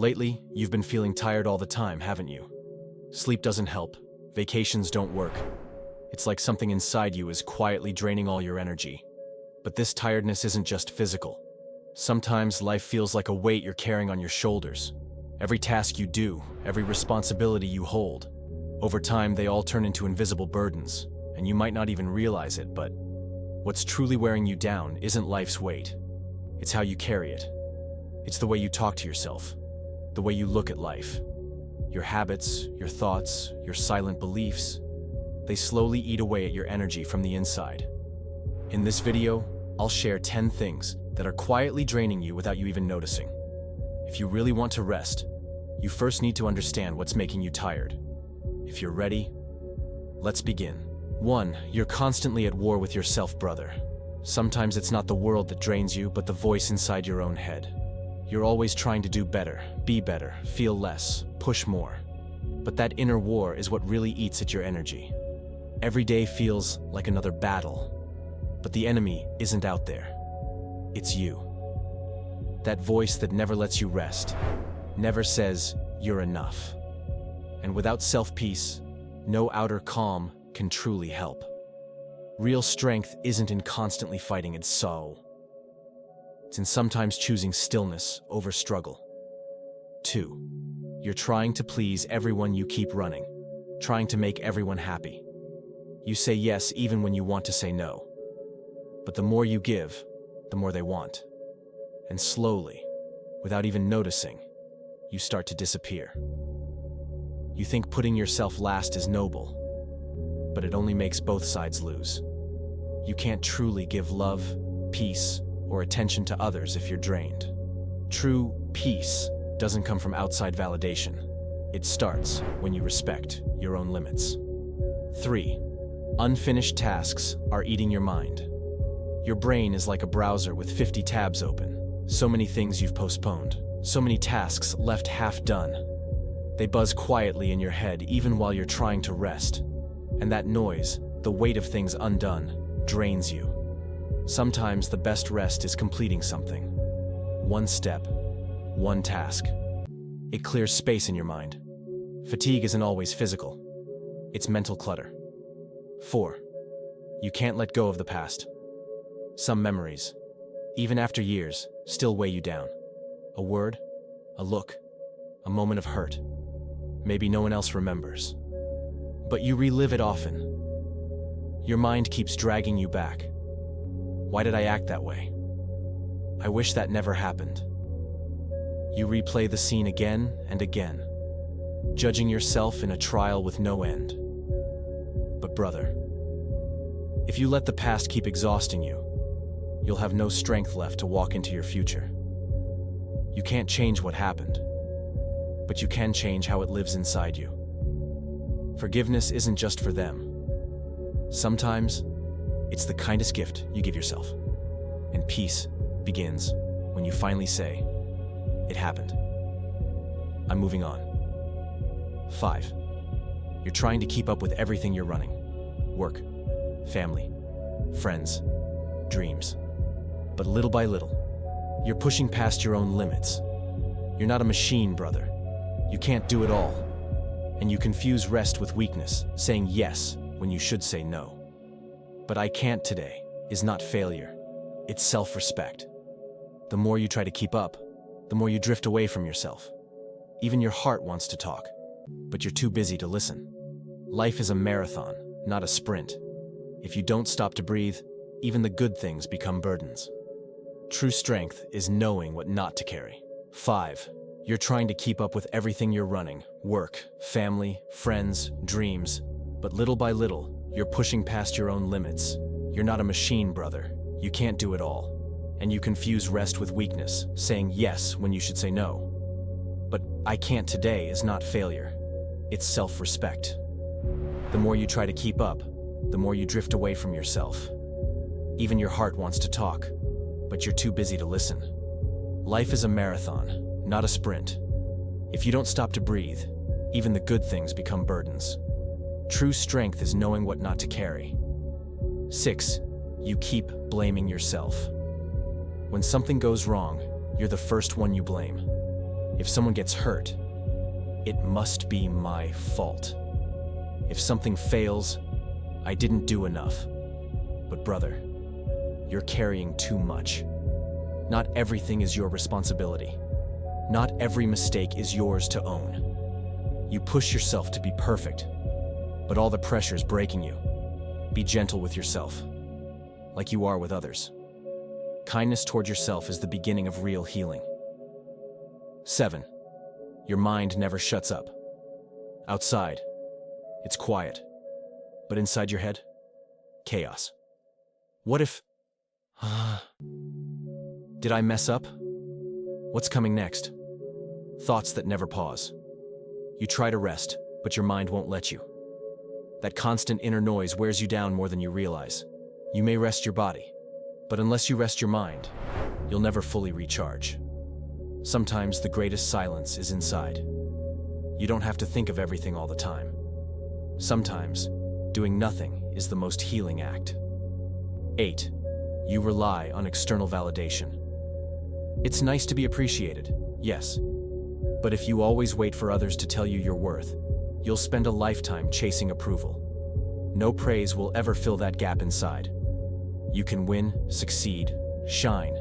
Lately, you've been feeling tired all the time, haven't you? Sleep doesn't help. Vacations don't work. It's like something inside you is quietly draining all your energy. But this tiredness isn't just physical. Sometimes life feels like a weight you're carrying on your shoulders. Every task you do, every responsibility you hold. Over time, they all turn into invisible burdens, and you might not even realize it, but what's truly wearing you down isn't life's weight. It's how you carry it. It's the way you talk to yourself, the way you look at life. Your habits, your thoughts, your silent beliefs, they slowly eat away at your energy from the inside. In this video, I'll share 10 things that are quietly draining you without you even noticing. If you really want to rest, you first need to understand what's making you tired. If you're ready, let's begin. 1. You're constantly at war with yourself, brother. Sometimes it's not the world that drains you, but the voice inside your own head. You're always trying to do better, be better, feel less, push more. But that inner war is what really eats at your energy. Every day feels like another battle. But the enemy isn't out there. It's you. That voice that never lets you rest, never says you're enough. And without self-peace, no outer calm can truly help. Real strength isn't in constantly fighting its soul. It's in sometimes choosing stillness over struggle. 2. You're trying to please everyone. You keep running, trying to make everyone happy. You say yes even when you want to say no. But the more you give, the more they want. And slowly, without even noticing, you start to disappear. You think putting yourself last is noble, but it only makes both sides lose. You can't truly give love, peace, or attention to others if you're drained. True peace doesn't come from outside validation. It starts when you respect your own limits. 3. Unfinished tasks are eating your mind. Your brain is like a browser with 50 tabs open. So many things you've postponed, so many tasks left half done. They buzz quietly in your head even while you're trying to rest. And that noise, the weight of things undone, drains you. Sometimes the best rest is completing something. One step, one task. It clears space in your mind. Fatigue isn't always physical. It's mental clutter. 4. You can't let go of the past. Some memories, even after years, still weigh you down. A word, a look, a moment of hurt. Maybe no one else remembers. But you relive it often. Your mind keeps dragging you back. Why did I act that way? I wish that never happened. You replay the scene again and again, judging yourself in a trial with no end. But brother, if you let the past keep exhausting you, you'll have no strength left to walk into your future. You can't change what happened, but you can change how it lives inside you. Forgiveness isn't just for them. Sometimes, it's the kindest gift you give yourself. And peace begins when you finally say, "It happened. I'm moving on." 5. You're trying to keep up with everything you're running. Work, family, friends, dreams. But little by little, you're pushing past your own limits. You're not a machine, brother. You can't do it all. And you confuse rest with weakness, saying yes when you should say no. But "I can't today" is not failure. It's self-respect. The more you try to keep up, the more you drift away from yourself. Even your heart wants to talk, but you're too busy to listen. Life is a marathon, not a sprint. If you don't stop to breathe, even the good things become burdens. True strength is knowing what not to carry. 5. You're trying to keep up with everything you're running. Work, family, friends, dreams. But little by little, you're pushing past your own limits. You're not a machine, brother. You can't do it all. And you confuse rest with weakness, saying yes when you should say no. But "I can't today" is not failure. It's self-respect. The more you try to keep up, the more you drift away from yourself. Even your heart wants to talk, but you're too busy to listen. Life is a marathon, not a sprint. If you don't stop to breathe, even the good things become burdens. True strength is knowing what not to carry. 6. You keep blaming yourself. When something goes wrong, you're the first one you blame. If someone gets hurt, it must be my fault. If something fails, I didn't do enough. But brother, you're carrying too much. Not everything is your responsibility. Not every mistake is yours to own. You push yourself to be perfect, but all the pressure's breaking you. Be gentle with yourself, like you are with others. Kindness toward yourself is the beginning of real healing. 7. Your mind never shuts up. Outside, it's quiet. But inside your head, chaos. What if... Did I mess up? What's coming next? Thoughts that never pause. You try to rest, but your mind won't let you. That constant inner noise wears you down more than you realize. You may rest your body, but unless you rest your mind, you'll never fully recharge. Sometimes the greatest silence is inside. You don't have to think of everything all the time. Sometimes, doing nothing is the most healing act. 8. You rely on external validation. It's nice to be appreciated, yes. But if you always wait for others to tell you your worth, you'll spend a lifetime chasing approval. No praise will ever fill that gap inside. You can win, succeed, shine.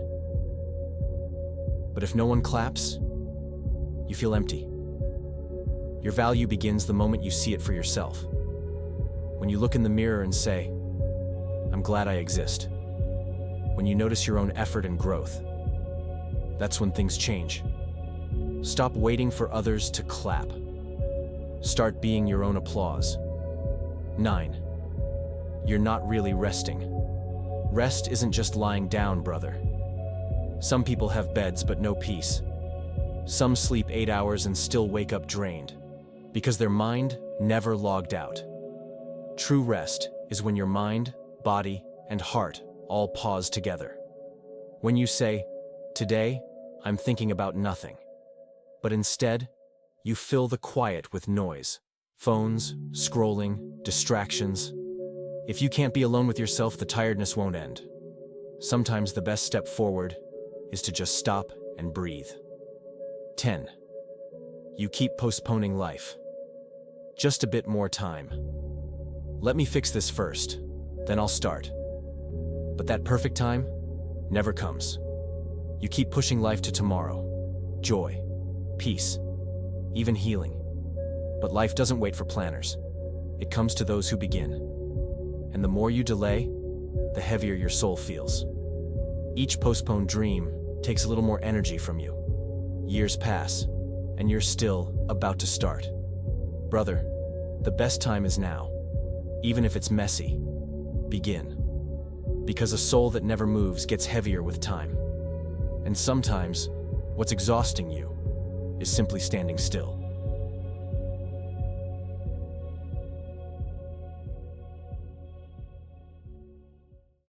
But if no one claps, you feel empty. Your value begins the moment you see it for yourself. When you look in the mirror and say, "I'm glad I exist." When you notice your own effort and growth, that's when things change. Stop waiting for others to clap. Start being your own applause. 9. You're not really resting. Rest isn't just lying down, brother. Some people have beds but no peace. Some sleep 8 hours and still wake up drained, because their mind never logged out. True rest is when your mind, body, and heart all pause together. When you say, "Today, I'm thinking about nothing," but instead, you fill the quiet with noise, phones, scrolling, distractions. If you can't be alone with yourself, the tiredness won't end. Sometimes the best step forward is to just stop and breathe. 10. You keep postponing life. Just a bit more time. Let me fix this first, then I'll start. But that perfect time never comes. You keep pushing life to tomorrow. Joy, peace, even healing. But life doesn't wait for planners. It comes to those who begin. And the more you delay, the heavier your soul feels. Each postponed dream takes a little more energy from you. Years pass, and you're still about to start. Brother, the best time is now. Even if it's messy, begin. Because a soul that never moves gets heavier with time. And sometimes, what's exhausting you is simply standing still.